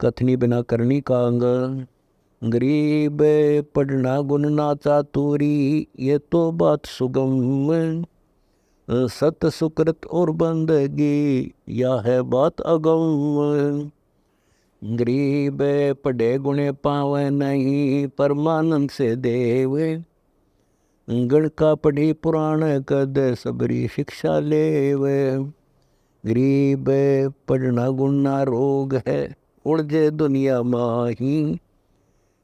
कथनी बिना करनी कांग। गरीब पढ़ना गुण ना चातुरी, ये तो बात सुगम। सत सुकृत और बंदगी, या है बात अगम। गरीब पढ़े गुणे पावे नहीं, परमानंद से देवे। गण का पढ़ी पुराण कद, सबरी शिक्षा लेवे। गरीब पढ़ना गुण ना रोग है, उलझे दुनिया माही।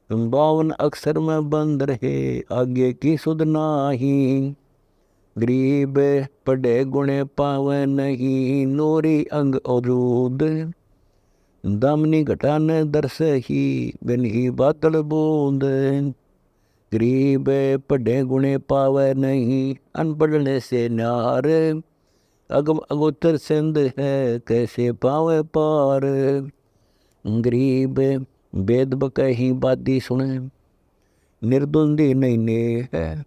52 अक्षर में बंद रहे, आगे की सुध नाही। गरीब पढ़े गुणे पावे नहीं, नूरी अंग औरूद। दामनी घटान दरस ही, बिन ही बादल बूंद। गरीब पढ़े गुणे पावे नहीं, अनपढ़ने से नार। अगम अगोचर सिंध है, कैसे पावे पार। गरीब वेद बकही बादी सुने, निर्दुंदी नहीं ने है।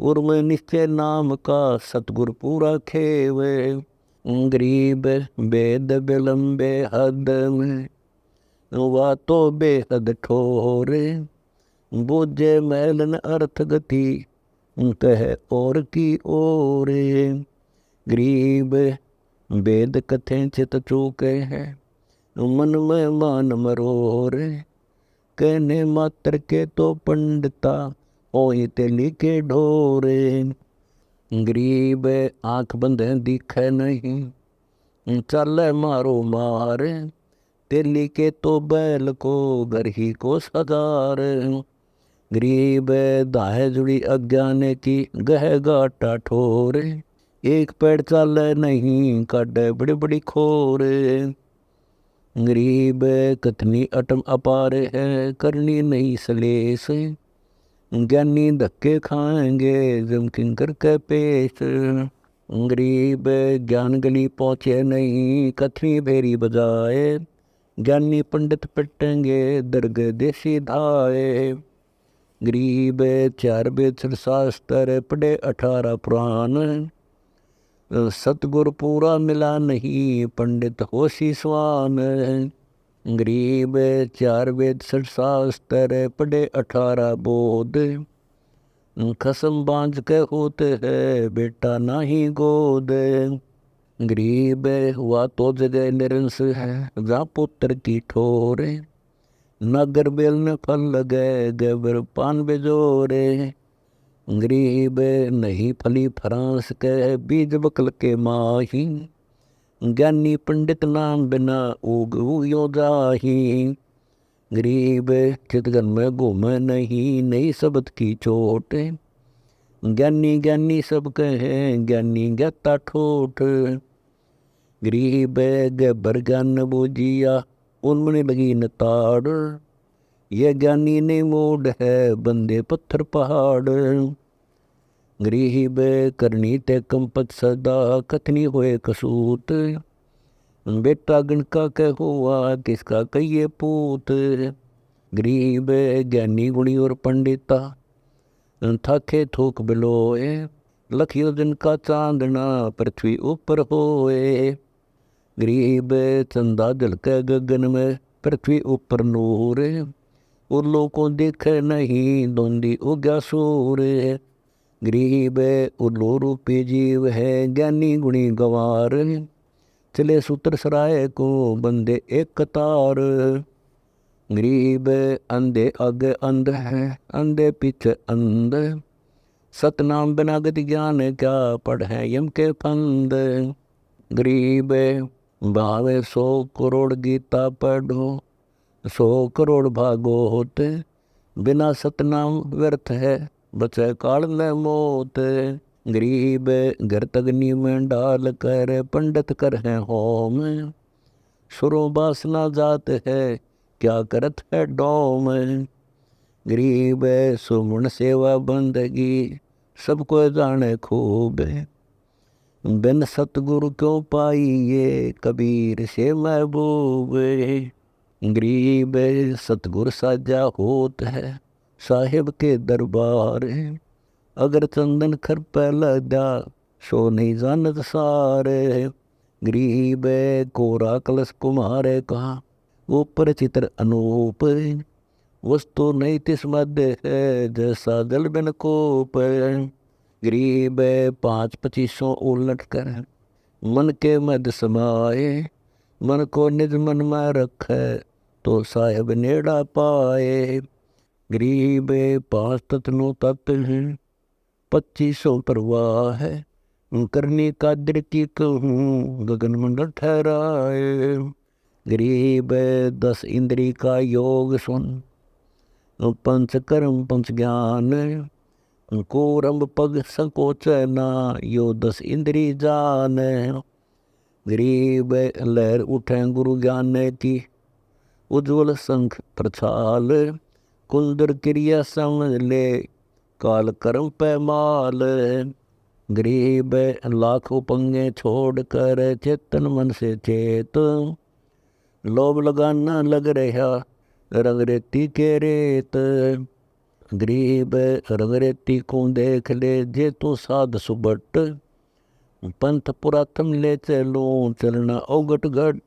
उर्म निश्चय नाम का, सतगुर पूरा खेवे। गरीब वेद विलंबे हद में, वा तो बेहद ठोरे। बूझे मैलन अर्थ गति, कह और की ओरे। गरीब वेद कथें चित चूके हैं, मन में मान मरोरे। कहने मात्र के तो पंडिता, ओई तेली के ढोरे। गरीब आंख बंधे दिखे नहीं, चले मारो मार। तेली के तो बैल को, घर ही को सगार। गरीब दाहे जुड़ी अज्ञान की, गह गाटा ठोर। एक पैर चाले नहीं, काटे बड़ी बड़ी खोर। गरीब कथनी अटम अपार है, करनी नहीं सलेस। ज्ञानी धक्के खाएंगे, जम किंकर के पेश। गरीब ज्ञान गली पहुँचे नहीं, कथनी भेरी बजाए। ज्ञानी पंडित पिटेंगे, दर्ग देसी धाए। गरीब 4 वेद शास्त्र, पढ़े 18 पुराण। सतगुर पूरा मिला नहीं, पंडित होशी स्वान। गरीब 4 वेद शास्त्र, पढ़े 18 बोध। खसम बांझ के होते है, बेटा नाही गोद। गरीब हुआ तो जगह निरंस है, जहाँ पुत्र की ठोरे। नगर बेल में फल लगे, गबर पान बेजोरे। गरीब नहीं फली फ्रांस के, बीज बकल के माही। ज्ञानी पंडित नाम बिना, उग यो जाही। गरीब चितगन में घूमे नहीं, नई शब्द की चोट। ज्ञानी ज्ञानी सब कहे, ज्ञानी ज्ञाता ठोठ। गरीब गबर ज्ञान बूझिया, उनमें लगी न ताड़। ये ज्ञानी ने मोड़ है, बंदे पत्थर पहाड़। गरीब करनी ते कंपत सदा, कथनी होए कसूत। बेटा गणका के हुआ, किसका कहिए पूत। गरीब ज्ञानी गुणी और पंडिता, थाके थोक बिलोए। लखियो जिनका चांदना, पृथ्वी ऊपर होए। गरीब चंदा झलके गगन में, पृथ्वी ऊपर नूर। उल्लू को देखे नहीं, धुंधी उग्या सूर। गरीब उल्लू रूपी जीव है, ज्ञानी गुणी गवार। चले सूत्र सराय को, बंदे एक कतार। गरीब अंधे आगे अंध है, अंधे पीछे अंध। सतनाम बिना गति ज्ञान, क्या पढ़े यम के फंद। गरीब भावे 100 करोड़ गीता पढ़ो, 100 करोड़ भागवत। बिना सतनाम व्यर्थ है, बचे काल में मौत। गरीब घर तगनी में डाल कर, पंडित कर है होम। सुरो बासना जात है, क्या करत है डोम। गरीब सुमन सेवा बंदगी, सबको जाने खूब। बिन सतगुरु क्यों पाइए, कबीर से महबूब। गरीब सतगुर साजा होत है, साहिब के दरबार। अगर चंदन खर पे लदा, सो नहीं जानत सारे। गरीब कोरा कलश कुम्हारे कहा, ऊपर चित्र अनूप, वस्तु नहीं तिस मध्य है, जैसा जल बिन कोप। गरीब 5-25 उलट कर, मन के मध्य समाए, मन को निज मन में रखे, तो साहेब नेड़ा पाए। गरीब 5 तत्वों तत्व हैं, 2500 प्रवाह है, करनी कादर की कहूँ, गगन मंडल ठहराए। गरीब 10 इंद्री का योग सुन, पंच कर्म पंच ज्ञान, कोरम पग संकोच ना, यो 10 इंद्री जान। गरीब लहर उठे गुरु ज्ञान की, उज्ज्वल संख प्रछाल, कुंदर क्रिया समझ ले, काल कर्म पैमाल। गरीब लाखों पंगे छोड़ कर, चेतन मन से चेत, लोभ लगाना लग रहा, रंग रेती के रेत। गरीब रंग रेती को देख ले, जे तू साध सुबट, पंथ पुरातन ले चलूं, चलना औगट घट।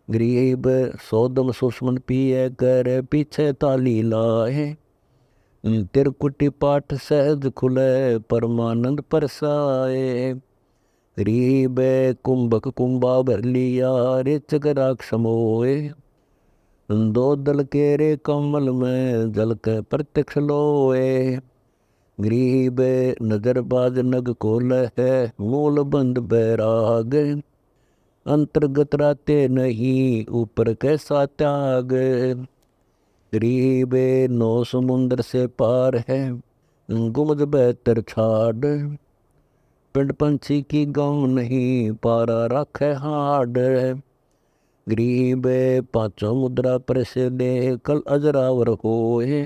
गरीब सौदम सुषमन पिए कर, पीछे ताली लाए, तिरकुटी पाठ सहज खुले, परमानंद परसाए। गरीब कुंभक कुंभा भर लिया, रेचक राख समोए, दो दल के रे कमल में, जल के प्रत्यक्ष लोए। गरीब नजरबाज नग कोल है, मूल बंद बैराग, अंतर्गत राते नहीं, ऊपर कैसा त्याग। गरीब 9 समुंदर से पार है, गुमज बेहतर छाड़, पिंड पंछी की गाँव नहीं, पारा राखे हाड। गरीब 5 मुद्रा पर से दे, कल अजरावर होए,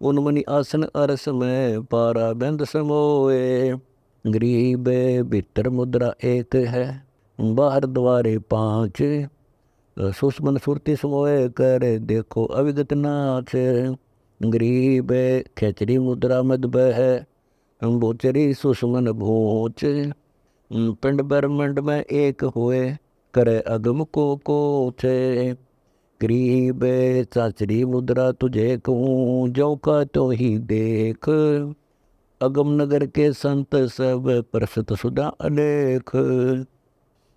उन्मनी आसन अरस में, पारा बेंद समोए। गरीब भीतर मुद्रा एक है, बाहर द्वारे 5, सुषमन सुरति समोए कर, देखो अविगत नाच। गरीब खेचरी मुद्रा मद है, भोचरी सुषमन भोच, पिंड ब्रह्मंड में एक हुए, करे अगम को कोचे। गरीब चाचरी मुद्रा तुझे कहूँ, जो का तो ही देख, अगम नगर के संत सब, प्रसत सुधा अलेख।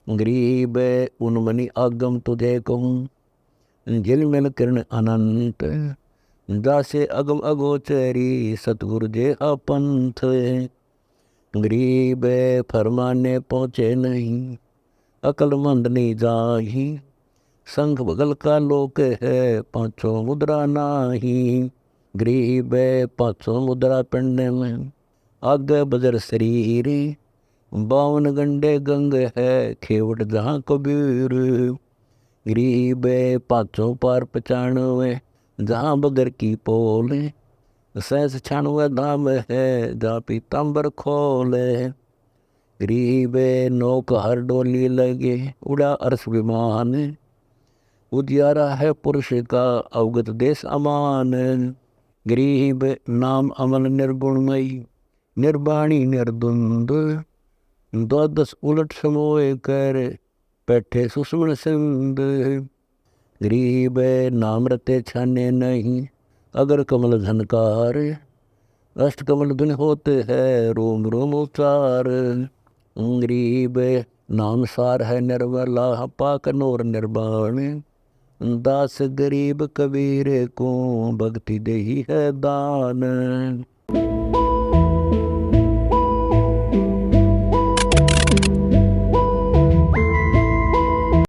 गरीब उन्मनी आगम तुझे कहूँ, झिलमिल किरण अनंत, दासे अगम अगोचरी, सतगुरु जे अपंथ। गरीब फरमाने पहुँचे नहीं, अकलमंद नहीं जाही, संघ बगल का लोक है, 5 मुद्रा नाही। गरीब 5 मुद्रा पिंड में, आगे बजर शरीर, 52 गंडे गंग है, खेवट जहाँ कबीर। गरीब 5 पार 95, जहाँ बगर की पोल, सहस 96 धाम है, जहाँ पीताम्बर खोले। गरीब नौक हर डोली लगे, उड़ा अरस विमान, उजियारा है पुरुष का, अवगत देश अमान। गरीब नाम अमल निर्गुणमयी, निर्वाणी निर्द्वंद, 12 उलट समोए कर, बैठे सुषमन सिंध। गरीब नाम रते छाने नहीं, अगर कमल झनकार, अष्ट कमल धुन होते है, रोम रोम उच्चार। गरीब नाम सार है निर्मला, पाक नोर निर्वाण, दास गरीब कबीर को, भक्ति देही है दान।